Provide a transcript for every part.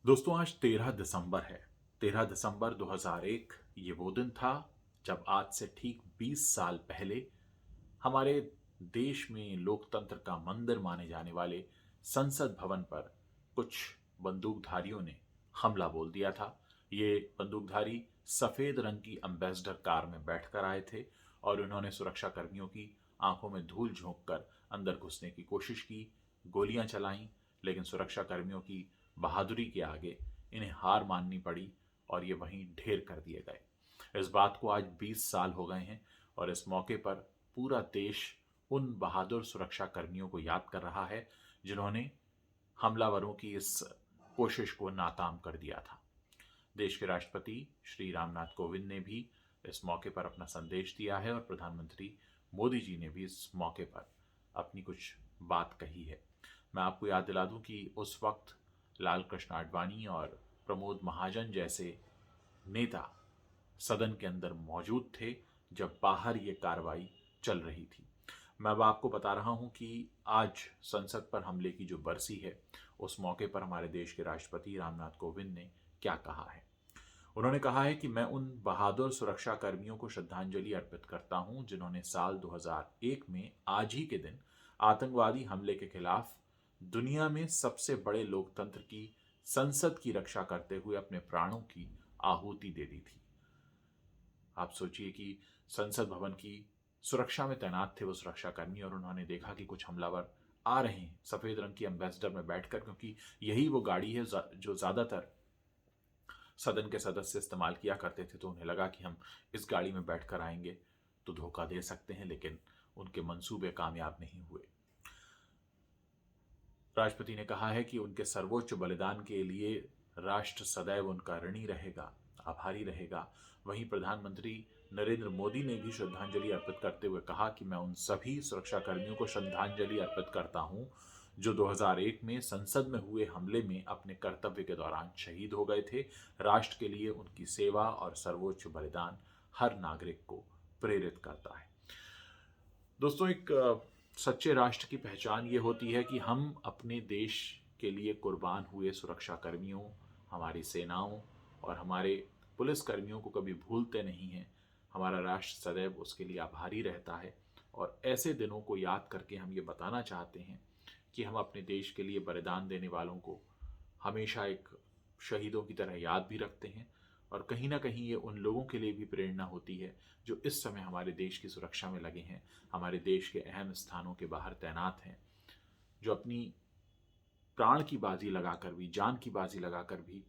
दोस्तों आज 13 दिसंबर है। 13 दिसंबर 2001 ये वो दिन था जब आज से ठीक 20 साल पहले हमारे देश में लोकतंत्र का मंदिर माने जाने वाले संसद भवन पर कुछ बंदूकधारियों ने हमला बोल दिया था। ये बंदूकधारी सफेद रंग की एम्बेसडर कार में बैठकर आए थे और उन्होंने सुरक्षा कर्मियों की आंखों में धूल झोंक कर अंदर घुसने की कोशिश की, गोलियां चलाईं, लेकिन सुरक्षा कर्मियों की बहादुरी के आगे इन्हें हार माननी पड़ी और ये वहीं ढेर कर दिए गए। इस बात को आज 20 साल हो गए हैं और इस मौके पर पूरा देश उन बहादुर सुरक्षा कर्मियों को याद कर रहा है जिन्होंने हमलावरों की इस कोशिश को नाकाम कर दिया था। देश के राष्ट्रपति श्री रामनाथ कोविंद ने भी इस मौके पर अपना संदेश दिया है और प्रधानमंत्री मोदी जी ने भी इस मौके पर अपनी कुछ बात कही है। मैं आपको याद दिला दूं कि उस वक्त लाल कृष्ण आडवाणी और प्रमोद महाजन जैसे नेता सदन के अंदर मौजूद थे जब बाहर ये कार्रवाई चल रही थी। मैं अब आपको बता रहा हूं कि आज संसद पर हमले की जो बरसी है, उस मौके पर हमारे देश के राष्ट्रपति रामनाथ कोविंद ने क्या कहा है। उन्होंने कहा है कि मैं उन बहादुर सुरक्षा कर्मियों को श्रद्धांजलि अर्पित करता हूं जिन्होंने साल 2001 में आज ही के दिन आतंकवादी हमले के खिलाफ दुनिया में सबसे बड़े लोकतंत्र की संसद की रक्षा करते हुए अपने प्राणों की आहुति दे दी थी। आप सोचिए कि संसद भवन की सुरक्षा में तैनात थे वो सुरक्षाकर्मी और उन्होंने देखा कि कुछ हमलावर आ रहे हैं सफेद रंग की एम्बेसडर में बैठकर, क्योंकि यही वो गाड़ी है जो ज्यादातर सदन के सदस्य इस्तेमाल किया करते थे। तो उन्हें लगा कि हम इस गाड़ी में बैठकर आएंगे तो धोखा दे सकते हैं, लेकिन उनके मंसूबे कामयाब नहीं हुए। राष्ट्रपति ने कहा है कि उनके सर्वोच्च बलिदान के लिए राष्ट्र सदैव उनका ऋणी रहेगा, आभारी रहेगा। वहीं प्रधानमंत्री नरेंद्र मोदी ने भी श्रद्धांजलि अर्पित करते हुए कहा कि मैं उन सभी सुरक्षाकर्मियों को श्रद्धांजलि अर्पित करता हूं जो 2001 में संसद में हुए हमले में अपने कर्तव्य के दौरान शहीद हो गए थे। राष्ट्र के लिए उनकी सेवा और सर्वोच्च बलिदान हर नागरिक को प्रेरित करता है। दोस्तों एक सच्चे राष्ट्र की पहचान ये होती है कि हम अपने देश के लिए कुर्बान हुए सुरक्षा कर्मियों, हमारी सेनाओं और हमारे पुलिस कर्मियों को कभी भूलते नहीं हैं। हमारा राष्ट्र सदैव उसके लिए आभारी रहता है और ऐसे दिनों को याद करके हम ये बताना चाहते हैं कि हम अपने देश के लिए बलिदान देने वालों को हमेशा एक शहीदों की तरह याद भी रखते हैं और कहीं ना कहीं ये उन लोगों के लिए भी प्रेरणा होती है जो इस समय हमारे देश की सुरक्षा में लगे हैं, हमारे देश के अहम स्थानों के बाहर तैनात हैं, जो अपनी प्राण की बाजी लगाकर भी, जान की बाजी लगाकर भी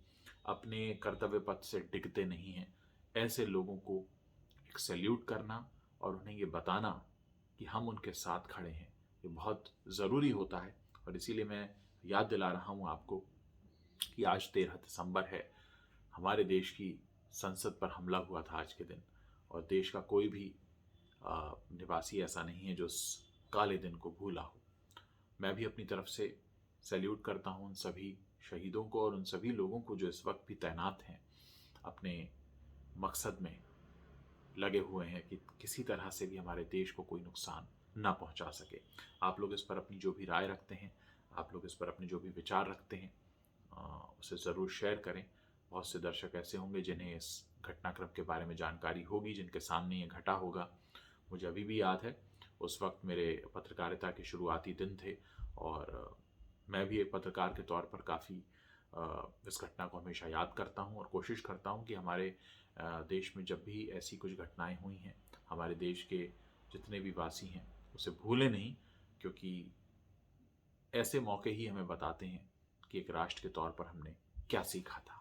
अपने कर्तव्य पथ से डिगते नहीं हैं। ऐसे लोगों को एक सैल्यूट करना और उन्हें ये बताना कि हम उनके साथ खड़े हैं, ये बहुत ज़रूरी होता है। और इसीलिए मैं याद दिला रहा हूँ आपको कि आज 13 दिसंबर है, हमारे देश की संसद पर हमला हुआ था आज के दिन और देश का कोई भी निवासी ऐसा नहीं है जो उस काले दिन को भूला हो। मैं भी अपनी तरफ से सैल्यूट करता हूँ उन सभी शहीदों को और उन सभी लोगों को जो इस वक्त भी तैनात हैं, अपने मकसद में लगे हुए हैं कि किसी तरह से भी हमारे देश को कोई नुकसान ना पहुंचा सके। आप लोग इस पर अपनी जो भी राय रखते हैं, आप लोग इस पर अपने जो भी विचार रखते हैं, उसे ज़रूर शेयर करें। बहुत से दर्शक ऐसे होंगे जिन्हें इस घटनाक्रम के बारे में जानकारी होगी, जिनके सामने ये घटा होगा। मुझे अभी भी याद है, उस वक्त मेरे पत्रकारिता के शुरुआती दिन थे और मैं भी एक पत्रकार के तौर पर काफ़ी इस घटना को हमेशा याद करता हूं और कोशिश करता हूं कि हमारे देश में जब भी ऐसी कुछ घटनाएं हुई हैं, हमारे देश के जितने भी वासी हैं उसे भूलें नहीं, क्योंकि ऐसे मौके ही हमें बताते हैं कि एक राष्ट्र के तौर पर हमने क्या सीखा था।